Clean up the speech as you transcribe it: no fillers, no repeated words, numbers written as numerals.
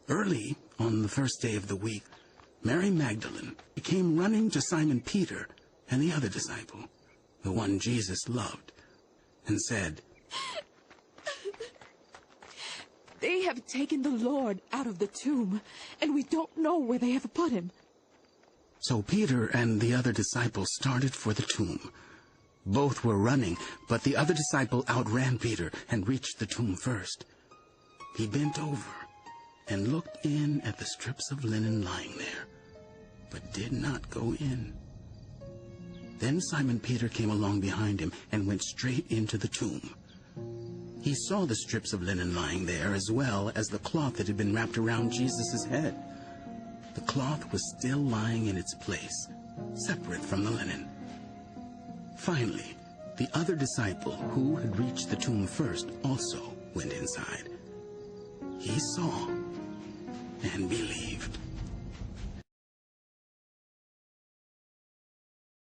Early on the first day of the week, Mary Magdalene came running to Simon Peter and the other disciple, the one Jesus loved, and said, "They have taken the Lord out of the tomb, and we don't know where they have put him." So Peter and the other disciple started for the tomb. Both were running, but the other disciple outran Peter and reached the tomb first. He bent over and looked in at the strips of linen lying there, but did not go in. Then Simon Peter came along behind him and went straight into the tomb. He saw the strips of linen lying there, as well as the cloth that had been wrapped around Jesus' head. The cloth was still lying in its place, separate from the linen. Finally, the other disciple, who had reached the tomb first, also went inside. He saw and believed.